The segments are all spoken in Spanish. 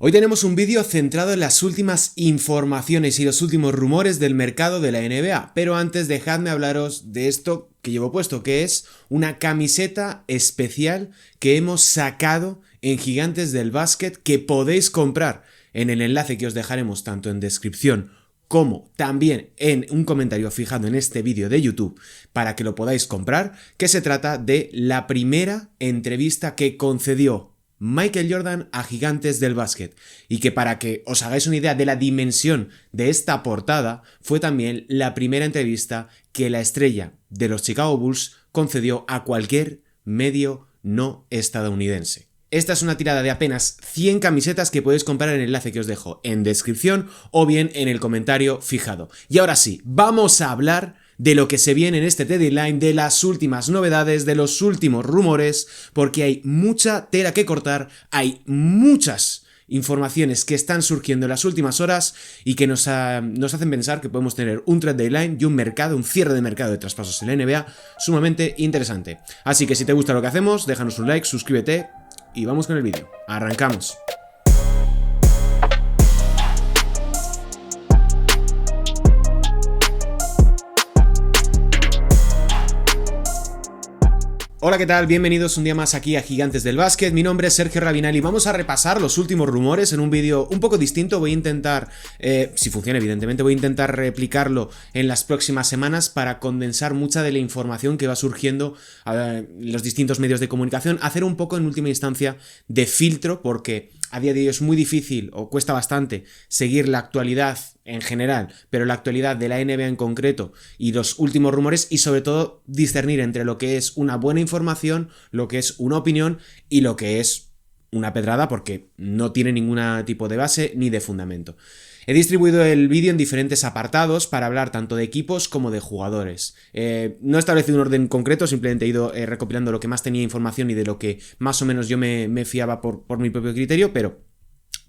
Hoy tenemos un vídeo centrado en las últimas informaciones y los últimos rumores del mercado de la NBA, pero antes dejadme hablaros de esto que llevo puesto, que es una camiseta especial que hemos sacado en Gigantes del Básquet que podéis comprar en el enlace que os dejaremos tanto en descripción como también en un comentario fijado en este vídeo de YouTube para que lo podáis comprar, que se trata de la primera entrevista que concedió Michael Jordan a Gigantes del Básquet, y que para que os hagáis una idea de la dimensión de esta portada, fue también la primera entrevista que la estrella de los Chicago Bulls concedió a cualquier medio no estadounidense. Esta es una tirada de apenas 100 camisetas que podéis comprar en el enlace que os dejo en descripción o bien en el comentario fijado. Y ahora sí, vamos a hablar de lo que se viene en este deadline, de las últimas novedades, de los últimos rumores, porque hay mucha tela que cortar, hay muchas informaciones que están surgiendo en las últimas horas y que nos hacen pensar que podemos tener un trade deadline y un cierre de mercado de traspasos en la NBA sumamente interesante. Así que si te gusta lo que hacemos, déjanos un like, suscríbete y vamos con el vídeo. ¡Arrancamos! Hola, ¿qué tal? Bienvenidos un día más aquí a Gigantes del Básquet. Mi nombre es Sergio Rabinal y vamos a repasar los últimos rumores en un vídeo un poco distinto. Voy a intentar, si funciona evidentemente, voy a intentar replicarlo en las próximas semanas para condensar mucha de la información que va surgiendo en los distintos medios de comunicación. Hacer un poco en última instancia de filtro, porque a día de hoy es muy difícil o cuesta bastante seguir la actualidad en general, pero la actualidad de la NBA en concreto y los últimos rumores, y sobre todo discernir entre lo que es una buena información, lo que es una opinión y lo que es una pedrada, porque no tiene ningún tipo de base ni de fundamento. He distribuido el vídeo en diferentes apartados para hablar tanto de equipos como de jugadores. No he establecido un orden concreto, simplemente he ido recopilando lo que más tenía información y de lo que más o menos yo me fiaba por mi propio criterio, pero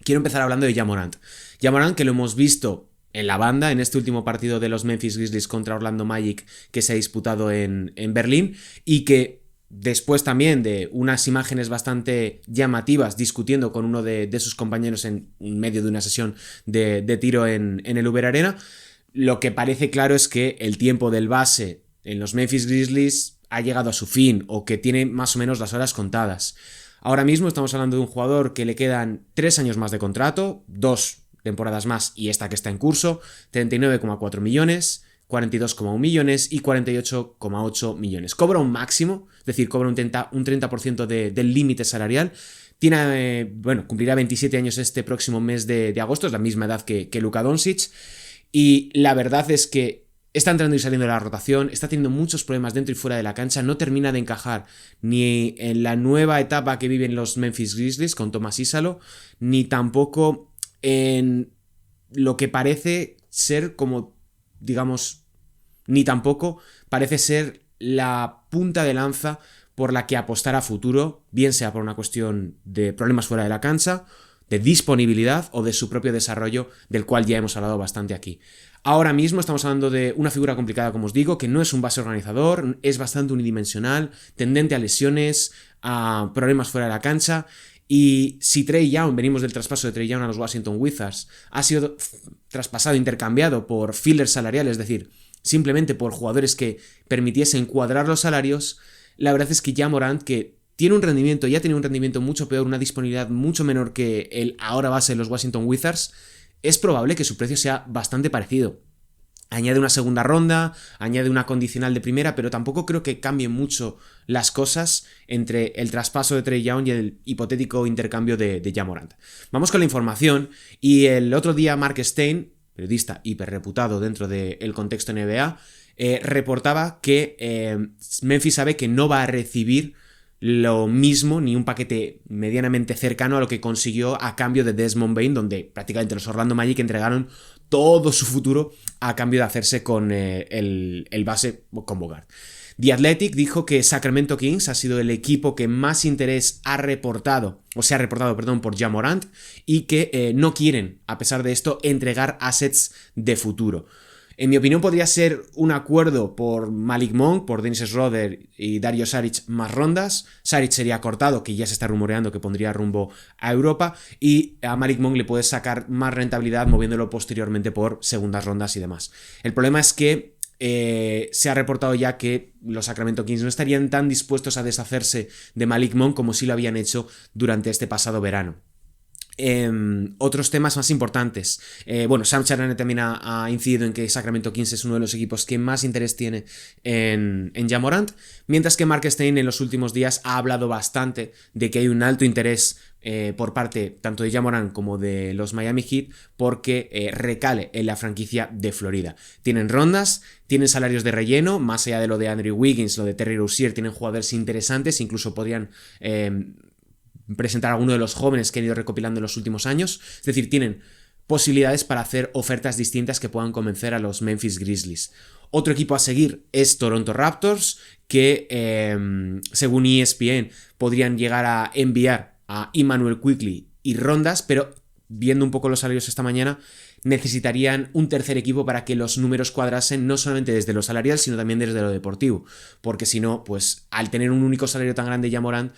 quiero empezar hablando de Ja Morant. Ja Morant, que lo hemos visto en la banda en este último partido de los Memphis Grizzlies contra Orlando Magic que se ha disputado en Berlín, y que después también de unas imágenes bastante llamativas discutiendo con uno de sus compañeros en medio de una sesión de tiro en el Uber Arena, lo que parece claro es que el tiempo del base en los Memphis Grizzlies ha llegado a su fin, o que tiene más o menos las horas contadas. Ahora mismo estamos hablando de un jugador que le quedan 3 años más de contrato, 2 temporadas más y esta que está en curso, 39,4 millones, 42,1 millones y 48,8 millones. Cobra un máximo, es decir, cobra un 30% del límite salarial. Cumplirá 27 años este próximo mes de agosto, es la misma edad que Luka Doncic, y la verdad es que está entrando y saliendo de la rotación, está teniendo muchos problemas dentro y fuera de la cancha, no termina de encajar ni en la nueva etapa que viven los Memphis Grizzlies con Thomas Isalo, ni tampoco en lo que parece ser ni tampoco parece ser la punta de lanza por la que apostar a futuro, bien sea por una cuestión de problemas fuera de la cancha, de disponibilidad o de su propio desarrollo, del cual ya hemos hablado bastante aquí. Ahora mismo estamos hablando de una figura complicada, como os digo, que no es un base organizador, es bastante unidimensional, tendente a lesiones, a problemas fuera de la cancha. Y si Trae Young, venimos del traspaso de Trae Young a los Washington Wizards, ha sido traspasado, intercambiado por fillers salariales, es decir, simplemente por jugadores que permitiesen cuadrar los salarios, la verdad es que Ja Morant, que ya tiene un rendimiento mucho peor, una disponibilidad mucho menor que el ahora base de los Washington Wizards, es probable que su precio sea bastante parecido. Añade una segunda ronda, añade una condicional de primera, pero tampoco creo que cambien mucho las cosas entre el traspaso de Trae Young y el hipotético intercambio de Ja Morant. Vamos con la información, y el otro día Mark Stein, periodista hiperreputado dentro del contexto NBA, reportaba que Memphis sabe que no va a recibir lo mismo, ni un paquete medianamente cercano a lo que consiguió a cambio de Desmond Bane, donde prácticamente los Orlando Magic entregaron todo su futuro a cambio de hacerse con el base con Bogart. The Athletic dijo que Sacramento Kings ha sido el equipo que más interés se ha reportado por Ja Morant, y que no quieren, a pesar de esto, entregar assets de futuro. En mi opinión podría ser un acuerdo por Malik Monk, por Dennis Schroeder y Dario Saric más rondas. Saric sería cortado, que ya se está rumoreando que pondría rumbo a Europa, y a Malik Monk le puedes sacar más rentabilidad moviéndolo posteriormente por segundas rondas y demás. El problema es que se ha reportado ya que los Sacramento Kings no estarían tan dispuestos a deshacerse de Malik Monk como sí lo habían hecho durante este pasado verano. Otros temas más importantes. Sam Charania también ha incidido en que Sacramento Kings es uno de los equipos que más interés tiene en Ja Morant, mientras que Mark Stein en los últimos días ha hablado bastante de que hay un alto interés por parte tanto de Ja Morant como de los Miami Heat porque recale en la franquicia de Florida. Tienen rondas, tienen salarios de relleno, más allá de lo de Andrew Wiggins, lo de Terry Rozier, tienen jugadores interesantes, incluso podrían presentar a alguno de los jóvenes que han ido recopilando en los últimos años. Es decir, tienen posibilidades para hacer ofertas distintas que puedan convencer a los Memphis Grizzlies. Otro equipo a seguir es Toronto Raptors, que según ESPN podrían llegar a enviar a Immanuel Quickley y rondas, pero viendo un poco los salarios esta mañana, necesitarían un tercer equipo para que los números cuadrasen no solamente desde lo salarial, sino también desde lo deportivo, porque si no, pues al tener un único salario tan grande Ja Morant,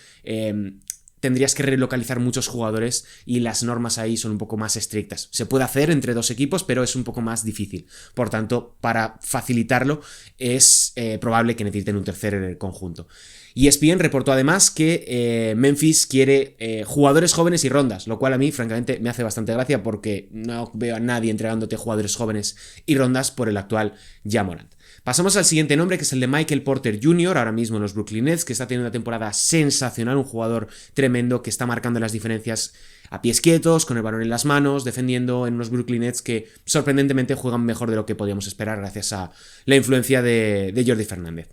tendrías que relocalizar muchos jugadores y las normas ahí son un poco más estrictas. Se puede hacer entre dos equipos, pero es un poco más difícil. Por tanto, para facilitarlo es probable que necesiten un tercer conjunto. ESPN reportó además que Memphis quiere jugadores jóvenes y rondas, lo cual a mí francamente me hace bastante gracia porque no veo a nadie entregándote jugadores jóvenes y rondas por el actual Ja Morant. Pasamos al siguiente nombre, que es el de Michael Porter Jr., ahora mismo en los Brooklyn Nets, que está teniendo una temporada sensacional, un jugador tremendo que está marcando las diferencias a pies quietos, con el balón en las manos, defendiendo en unos Brooklyn Nets que sorprendentemente juegan mejor de lo que podíamos esperar gracias a la influencia de Jordi Fernández.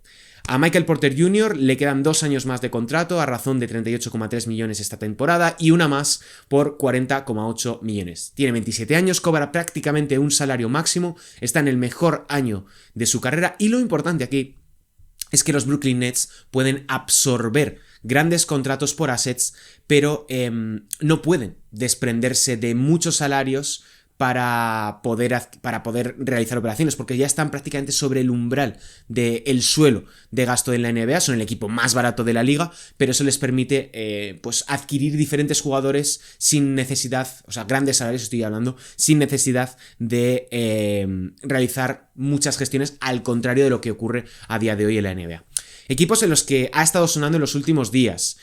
A Michael Porter Jr. le quedan 2 años más de contrato a razón de 38,3 millones esta temporada y una más por 40,8 millones. Tiene 27 años, cobra prácticamente un salario máximo, está en el mejor año de su carrera y lo importante aquí es que los Brooklyn Nets pueden absorber grandes contratos por assets, pero no pueden desprenderse de muchos salarios para poder realizar operaciones, porque ya están prácticamente sobre el umbral del suelo de gasto en la NBA, son el equipo más barato de la liga, pero eso les permite pues adquirir diferentes jugadores sin necesidad, o sea, grandes salarios estoy hablando, sin necesidad de realizar muchas gestiones, al contrario de lo que ocurre a día de hoy en la NBA. Equipos en los que ha estado sonando en los últimos días.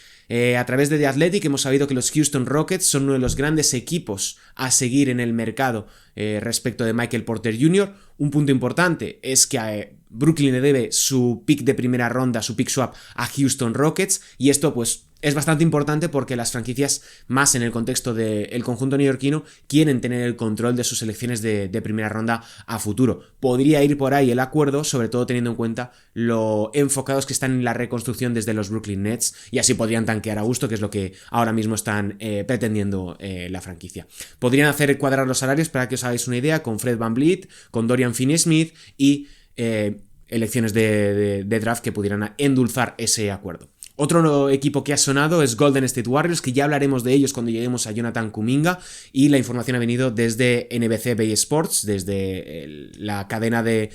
A través de The Athletic hemos sabido que los Houston Rockets son uno de los grandes equipos a seguir en el mercado respecto de Michael Porter Jr. Un punto importante es que Brooklyn le debe su pick de primera ronda, su pick swap a Houston Rockets, y esto pues es bastante importante porque las franquicias, más en el contexto del conjunto neoyorquino, quieren tener el control de sus selecciones de primera ronda a futuro. Podría ir por ahí el acuerdo, sobre todo teniendo en cuenta lo enfocados que están en la reconstrucción desde los Brooklyn Nets, y así podrían tanquear a gusto, que es lo que ahora mismo están pretendiendo la franquicia. Podrían hacer cuadrar los salarios, para que os hagáis una idea, con Fred VanVleet, con Dorian Finney-Smith y elecciones de draft que pudieran endulzar ese acuerdo. Otro equipo que ha sonado es Golden State Warriors, que ya hablaremos de ellos cuando lleguemos a Jonathan Kuminga, y la información ha venido desde NBC Bay Sports, desde la cadena de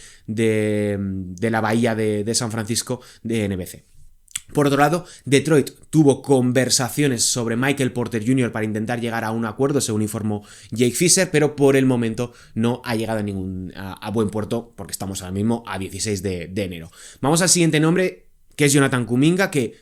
la bahía de San Francisco de NBC. Por otro lado, Detroit tuvo conversaciones sobre Michael Porter Jr. para intentar llegar a un acuerdo, según informó Jake Fisher, pero por el momento no ha llegado a buen puerto, porque estamos ahora mismo a 16 de enero. Vamos al siguiente nombre, que es Jonathan Kuminga, que,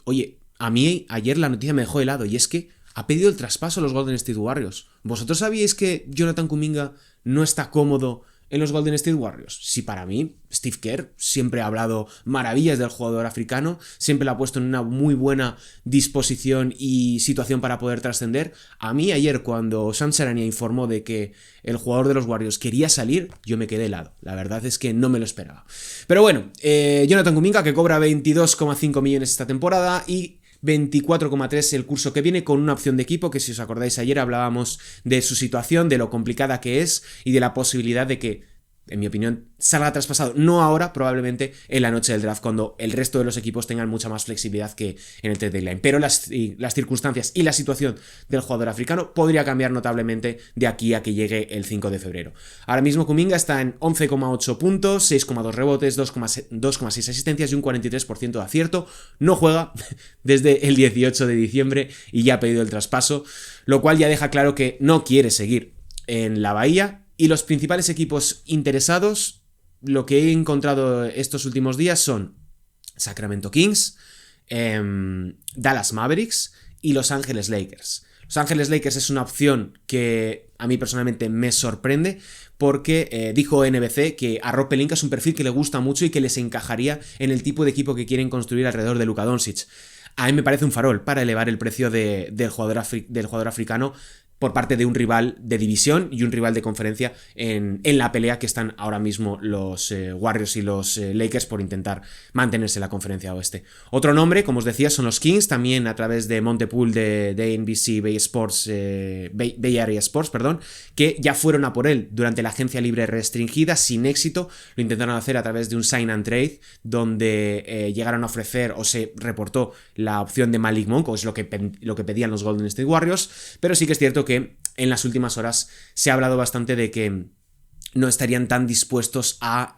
oye, a mí ayer la noticia me dejó helado, y es que ha pedido el traspaso a los Golden State Warriors. ¿Vosotros sabíais que Jonathan Kuminga no está cómodo en los Golden State Warriors? Sí, para mí, Steve Kerr siempre ha hablado maravillas del jugador africano, siempre lo ha puesto en una muy buena disposición y situación para poder trascender. A mí ayer, cuando Sam Charania informó de que el jugador de los Warriors quería salir, yo me quedé helado. La verdad es que no me lo esperaba. Pero bueno, Jonathan Kuminga, que cobra 22,5 millones esta temporada y 24,3 el curso que viene, con una opción de equipo, que si os acordáis ayer hablábamos de su situación, de lo complicada que es y de la posibilidad de que en mi opinión, salga traspasado. No ahora, probablemente en la noche del draft, cuando el resto de los equipos tengan mucha más flexibilidad que en el trade deadline. Pero las circunstancias y la situación del jugador africano podría cambiar notablemente de aquí a que llegue el 5 de febrero. Ahora mismo Kuminga está en 11,8 puntos, 6,2 rebotes, 2,6 asistencias y un 43% de acierto. No juega desde el 18 de diciembre y ya ha pedido el traspaso, lo cual ya deja claro que no quiere seguir en la Bahía. Y los principales equipos interesados, lo que he encontrado estos últimos días son Sacramento Kings, Dallas Mavericks y Los Ángeles Lakers. Los Ángeles Lakers es una opción que a mí personalmente me sorprende porque dijo NBC que a Rob Pelinka es un perfil que le gusta mucho y que les encajaría en el tipo de equipo que quieren construir alrededor de Luka Doncic. A mí me parece un farol para elevar el precio del jugador africano por parte de un rival de división y un rival de conferencia en la pelea que están ahora mismo los Warriors y los Lakers por intentar mantenerse en la conferencia oeste. Otro nombre, como os decía, son los Kings, también a través de Montepool de NBC Bay Area Sports, que ya fueron a por él durante la agencia libre restringida sin éxito. Lo intentaron hacer a través de un sign and trade donde llegaron a ofrecer, o se reportó, la opción de Malik Monk, o es lo que pedían los Golden State Warriors, pero sí que es cierto que en las últimas horas se ha hablado bastante de que no estarían tan dispuestos a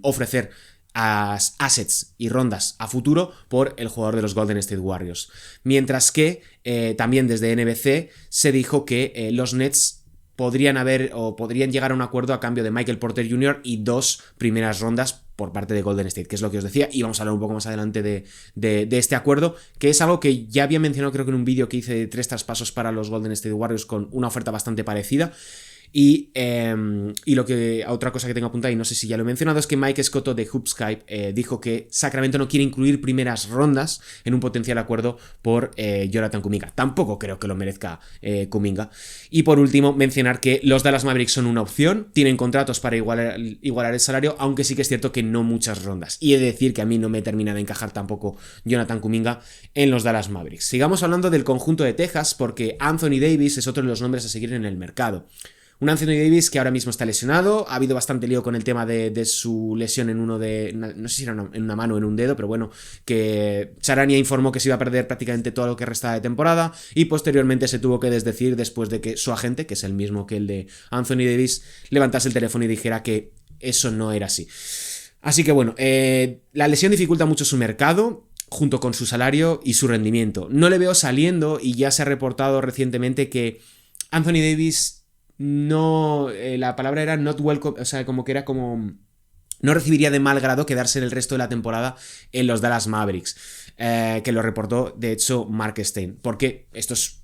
ofrecer assets y rondas a futuro por el jugador de los Golden State Warriors. Mientras que también desde NBC se dijo que los Nets podrían llegar a un acuerdo a cambio de Michael Porter Jr. y 2 primeras rondas por parte de Golden State, que es lo que os decía, y vamos a hablar un poco más adelante de este acuerdo, que es algo que ya había mencionado creo que en un vídeo que hice de 3 traspasos para los Golden State Warriors con una oferta bastante parecida. Y otra cosa que tengo apuntada, y no sé si ya lo he mencionado, es que Mike Scotto de Hoopskype dijo que Sacramento no quiere incluir primeras rondas en un potencial acuerdo por Jonathan Kuminga. Tampoco creo que lo merezca Kuminga. Y por último, mencionar que los Dallas Mavericks son una opción, tienen contratos para igualar el salario, aunque sí que es cierto que no muchas rondas. Y he de decir que a mí no me termina de encajar tampoco Jonathan Kuminga en los Dallas Mavericks. Sigamos hablando del conjunto de Texas, porque Anthony Davis es otro de los nombres a seguir en el mercado. Un Anthony Davis que ahora mismo está lesionado, ha habido bastante lío con el tema de su lesión en no sé si era en una mano o en un dedo, pero bueno, que Charania informó que se iba a perder prácticamente todo lo que restaba de temporada y posteriormente se tuvo que desdecir después de que su agente, que es el mismo que el de Anthony Davis, levantase el teléfono y dijera que eso no era así. Así que bueno, la lesión dificulta mucho su mercado, junto con su salario y su rendimiento. No le veo saliendo y ya se ha reportado recientemente que Anthony Davis no, la palabra era not welcome, o sea, como que era como no recibiría de mal grado quedarse en el resto de la temporada en los Dallas Mavericks, que lo reportó de hecho Mark Stein, porque esto es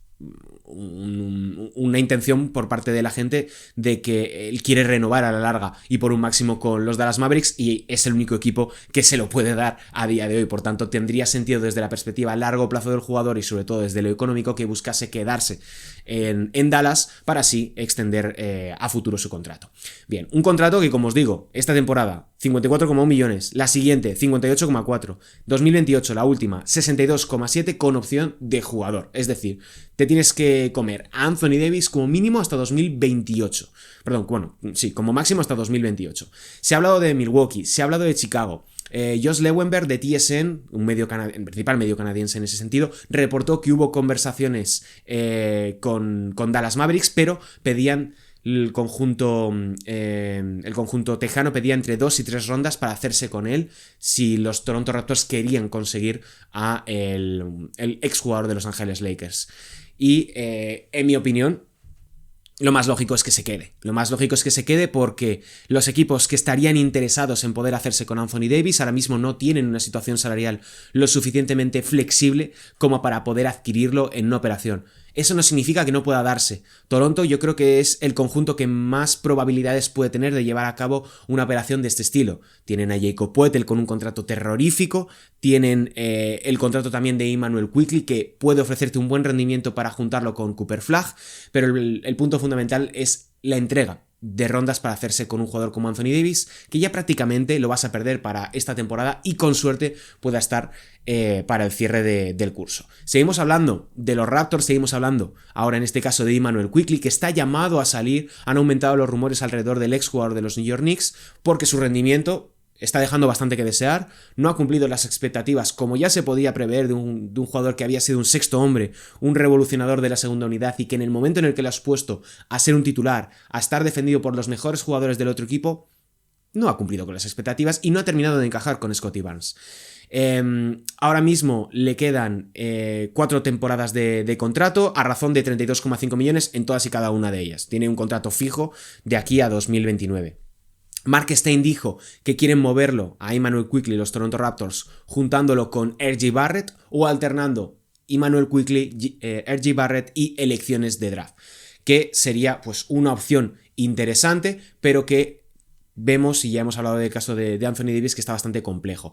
una intención por parte de la gente de que él quiere renovar a la larga y por un máximo con los Dallas Mavericks, y es el único equipo que se lo puede dar a día de hoy. Por tanto, tendría sentido desde la perspectiva a largo plazo del jugador y sobre todo desde lo económico que buscase quedarse en Dallas para así extender a futuro su contrato. Bien, un contrato que, como os digo, esta temporada 54,1 millones, la siguiente 58,4, 2028 la última 62,7 con opción de jugador, es decir, te tienes que comer a Anthony Davis como mínimo hasta 2028. Perdón, bueno, sí, como máximo hasta 2028. Se ha hablado de Milwaukee, se ha hablado de Chicago. Josh Lewenberg de TSN, un principal medio canadiense en ese sentido, reportó que hubo conversaciones con Dallas Mavericks, pero pedían el conjunto tejano pedía entre 2 y 3 rondas para hacerse con él si los Toronto Raptors querían conseguir a el exjugador de Los Ángeles Lakers. Y en mi opinión, lo más lógico es que se quede. Lo más lógico es que se quede porque los equipos que estarían interesados en poder hacerse con Anthony Davis ahora mismo no tienen una situación salarial lo suficientemente flexible como para poder adquirirlo en una operación. Eso no significa que no pueda darse. Toronto yo creo que es el conjunto que más probabilidades puede tener de llevar a cabo una operación de este estilo. Tienen a Jacob Poeltl con un contrato terrorífico, tienen el contrato también de Immanuel Quickley que puede ofrecerte un buen rendimiento para juntarlo con Cooper Flagg, pero el punto fundamental es la entrega de rondas para hacerse con un jugador como Anthony Davis, que ya prácticamente lo vas a perder para esta temporada y con suerte pueda estar para el cierre del curso. Seguimos hablando de los Raptors, seguimos hablando ahora en este caso de Immanuel Quickley, que está llamado a salir. Han aumentado los rumores alrededor del exjugador de los New York Knicks porque su rendimiento está dejando bastante que desear, no ha cumplido las expectativas como ya se podía prever de un jugador que había sido un sexto hombre, un revolucionador de la segunda unidad y que en el momento en el que lo has puesto a ser un titular, a estar defendido por los mejores jugadores del otro equipo, no ha cumplido con las expectativas y no ha terminado de encajar con Scottie Barnes. Ahora mismo le quedan 4 temporadas de contrato a razón de 32,5 millones en todas y cada una de ellas. Tiene un contrato fijo de aquí a 2029. Mark Stein dijo que quieren moverlo a Immanuel Quickley, los Toronto Raptors, juntándolo con R.J. Barrett o alternando Immanuel Quickley, R.J. Barrett y elecciones de draft, que sería pues una opción interesante, pero que vemos, y ya hemos hablado del caso de Anthony Davis, que está bastante complejo.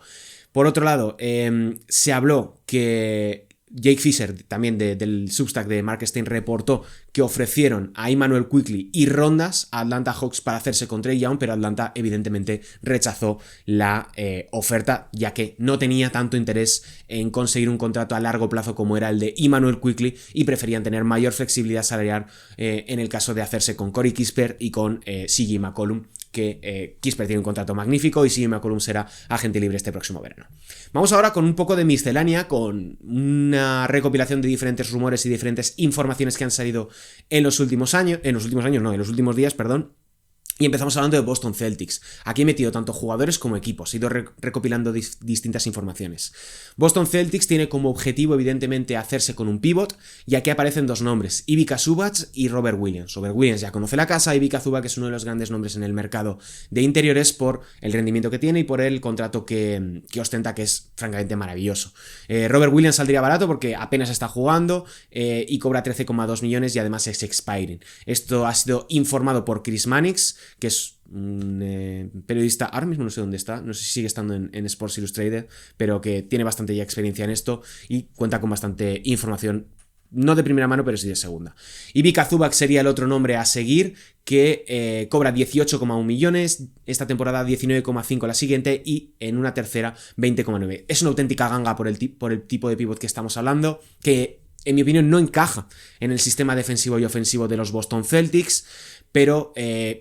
Por otro lado, se habló que Jake Fisher, también del Substack de Mark Stein, reportó que ofrecieron a Immanuel Quickley y rondas a Atlanta Hawks para hacerse con Trae Young, pero Atlanta evidentemente rechazó la oferta, ya que no tenía tanto interés en conseguir un contrato a largo plazo como era el de Immanuel Quickley y preferían tener mayor flexibilidad salarial en el caso de hacerse con Corey Kispert y con CJ McCollum, que Kispert tiene un contrato magnífico y CJ McCollum será agente libre este próximo verano. Vamos ahora con un poco de miscelánea, con una recopilación de diferentes rumores y diferentes informaciones que han salido en los últimos días, perdón. Y empezamos hablando de Boston Celtics. Aquí he metido tanto jugadores como equipos, he ido recopilando distintas informaciones. Boston Celtics tiene como objetivo evidentemente hacerse con un pivot, y aquí aparecen 2 nombres, Ivica Zubac y Robert Williams. Robert Williams ya conoce la casa, Ivica Zubac es uno de los grandes nombres en el mercado de interiores por el rendimiento que tiene y por el contrato que ostenta, que es francamente maravilloso. Robert Williams saldría barato porque apenas está jugando y cobra 13,2 millones y además es expiring. Esto ha sido informado por Chris Mannix, que es un periodista, ahora mismo no sé dónde está, no sé si sigue estando en Sports Illustrated, pero que tiene bastante ya experiencia en esto y cuenta con bastante información, no de primera mano, pero sí de segunda. Ivica Zubac sería el otro nombre a seguir, que cobra 18,1 millones, esta temporada 19,5 la siguiente y en una tercera 20,9. Es una auténtica ganga por el tipo de pivot que estamos hablando, que en mi opinión no encaja en el sistema defensivo y ofensivo de los Boston Celtics, pero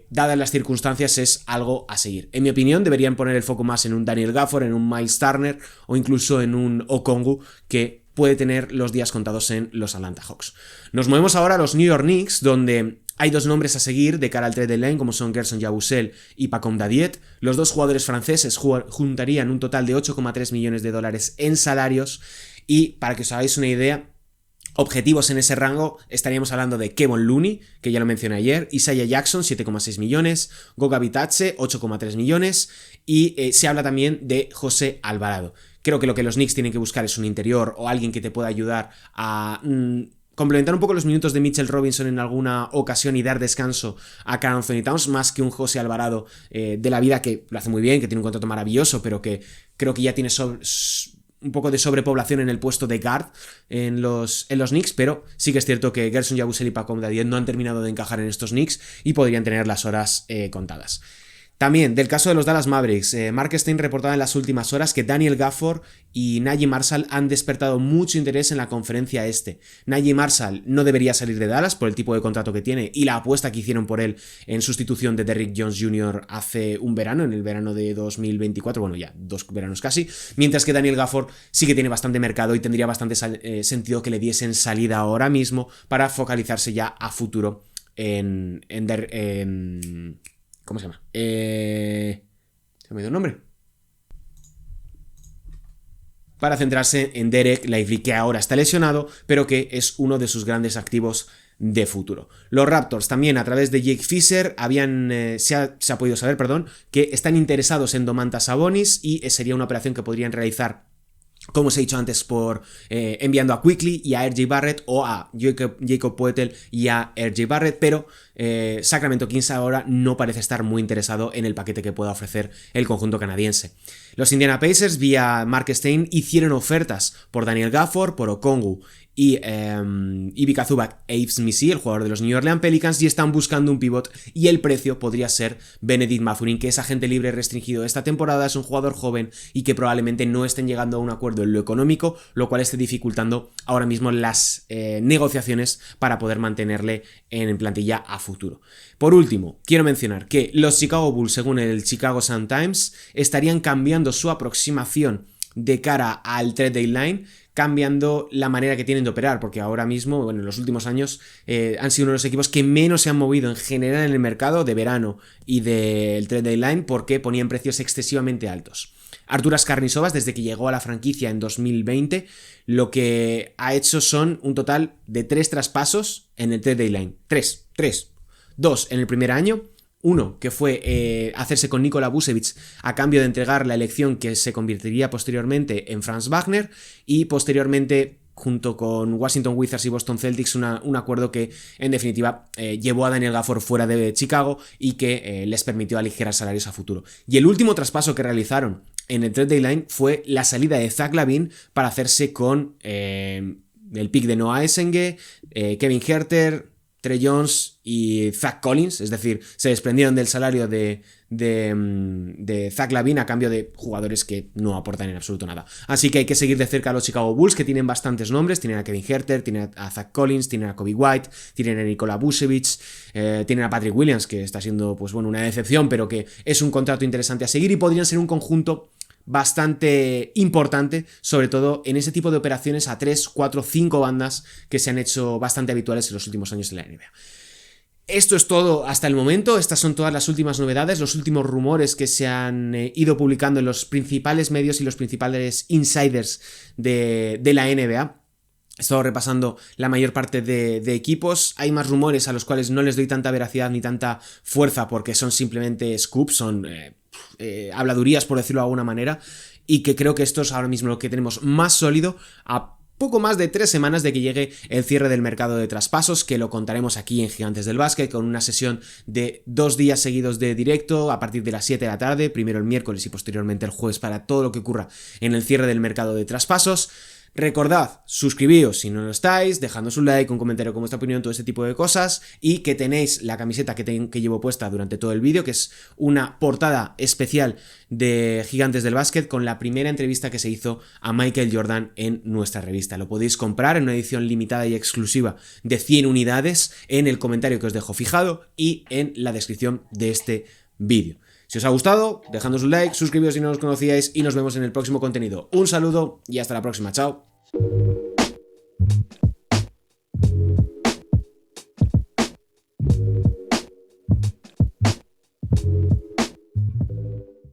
dadas las circunstancias es algo a seguir. En mi opinión deberían poner el foco más en un Daniel Gafford, en un Miles Turner o incluso en un Okongwu, que puede tener los días contados en los Atlanta Hawks. Nos movemos ahora a los New York Knicks, donde hay 2 nombres a seguir de cara al trade deadline, como son Gerson Yabusel y Pacom Dadiet. Los 2 jugadores franceses juntarían un total de 8,3 millones de dólares en salarios, y para que os hagáis una idea, objetivos en ese rango, estaríamos hablando de Kevon Looney, que ya lo mencioné ayer, Isaiah Jackson, 7,6 millones, Goga Bitadze, 8,3 millones, y se habla también de José Alvarado. Creo que lo que los Knicks tienen que buscar es un interior o alguien que te pueda ayudar a complementar un poco los minutos de Mitchell Robinson en alguna ocasión y dar descanso a Karl Anthony Towns, más que un José Alvarado de la vida, que lo hace muy bien, que tiene un contrato maravilloso, pero que creo que ya tiene un poco de sobrepoblación en el puesto de guard en los Knicks, pero sí que es cierto que Gerson Yabusel y Pacom Dadiet no han terminado de encajar en estos Knicks y podrían tener las horas contadas. También, del caso de los Dallas Mavericks, Mark Stein reportaba en las últimas horas que Daniel Gafford y Najee Marshall han despertado mucho interés en la conferencia este. Najee Marshall no debería salir de Dallas por el tipo de contrato que tiene y la apuesta que hicieron por él en sustitución de Derrick Jones Jr. hace un verano, en el verano de 2024, bueno, ya 2 veranos casi, mientras que Daniel Gafford sí que tiene bastante mercado y tendría bastante sentido que le diesen salida ahora mismo para focalizarse ya a futuro en ¿cómo se llama? Se me dio el nombre. Para centrarse en Derek Lively, que ahora está lesionado, pero que es uno de sus grandes activos de futuro. Los Raptors también, a través de Jake Fisher, se ha podido saber, que están interesados en Domantas Sabonis y sería una operación que podrían realizar, como os he dicho antes, por enviando a Quickley y a R.J. Barrett, o a Jacob Poeltl y a R.J. Barrett, pero Sacramento Kings ahora no parece estar muy interesado en el paquete que pueda ofrecer el conjunto canadiense. Los Indiana Pacers, vía Mark Stein, hicieron ofertas por Daniel Gafford, por Okongwu y Ivica Zubac e Yves Missi, el jugador de los New Orleans Pelicans, y están buscando un pivot, y el precio podría ser Benedict Mathurin, que es agente libre restringido esta temporada, es un jugador joven y que probablemente no estén llegando a un acuerdo en lo económico, lo cual esté dificultando ahora mismo las negociaciones para poder mantenerle en plantilla a futuro. Por último, quiero mencionar que los Chicago Bulls, según el Chicago Sun-Times, estarían cambiando su aproximación de cara al trade deadline, cambiando la manera que tienen de operar, porque ahora mismo, bueno, en los últimos años han sido uno de los equipos que menos se han movido en general en el mercado de verano y del trade deadline, porque ponían precios excesivamente altos. Arturas Karnisovas, desde que llegó a la franquicia en 2020, lo que ha hecho son un total de 3 traspasos en el trade deadline. 3. 2 en el primer año. Uno, que fue hacerse con Nikola Vucevic a cambio de entregar la elección que se convertiría posteriormente en Franz Wagner, y posteriormente, junto con Washington Wizards y Boston Celtics, un acuerdo que en definitiva llevó a Daniel Gafford fuera de Chicago y que les permitió aligerar salarios a futuro. Y el último traspaso que realizaron en el trade deadline fue la salida de Zach LaVine para hacerse con el pick de Noah Essengue, Kevin Huerter, Trey Jones y Zach Collins, es decir, se desprendieron del salario de Zach LaVine a cambio de jugadores que no aportan en absoluto nada. Así que hay que seguir de cerca a los Chicago Bulls, que tienen bastantes nombres. Tienen a Kevin Huerter, tienen a Zach Collins, tienen a Kobe White, tienen a Nikola Vucevic, tienen a Patrick Williams, que está siendo, pues bueno, una decepción, pero que es un contrato interesante a seguir, y podrían ser un conjunto bastante importante, sobre todo en ese tipo de operaciones a 3, 4, 5 bandas que se han hecho bastante habituales en los últimos años en la NBA. Esto es todo hasta el momento. Estas son todas las últimas novedades, los últimos rumores que se han ido publicando en los principales medios y los principales insiders de la NBA. He estado repasando la mayor parte de equipos. Hay más rumores a los cuales no les doy tanta veracidad ni tanta fuerza, porque son simplemente scoops, son habladurías, por decirlo de alguna manera, y que creo que esto es ahora mismo lo que tenemos más sólido a poco más de 3 semanas de que llegue el cierre del mercado de traspasos, que lo contaremos aquí en Gigantes del Básquet, con una sesión de 2 días seguidos de directo a partir de las 7 de la tarde, primero el miércoles y posteriormente el jueves, para todo lo que ocurra en el cierre del mercado de traspasos. Recordad, suscribíos si no lo estáis, dejadnos un like, un comentario con vuestra opinión, todo este tipo de cosas, y que tenéis la camiseta que llevo puesta durante todo el vídeo, que es una portada especial de Gigantes del Básquet con la primera entrevista que se hizo a Michael Jordan en nuestra revista. Lo podéis comprar en una edición limitada y exclusiva de 100 unidades en el comentario que os dejo fijado y en la descripción de este vídeo. Si os ha gustado, dejadnos un like, suscribíos si no os conocíais, y nos vemos en el próximo contenido. Un saludo y hasta la próxima. Chao.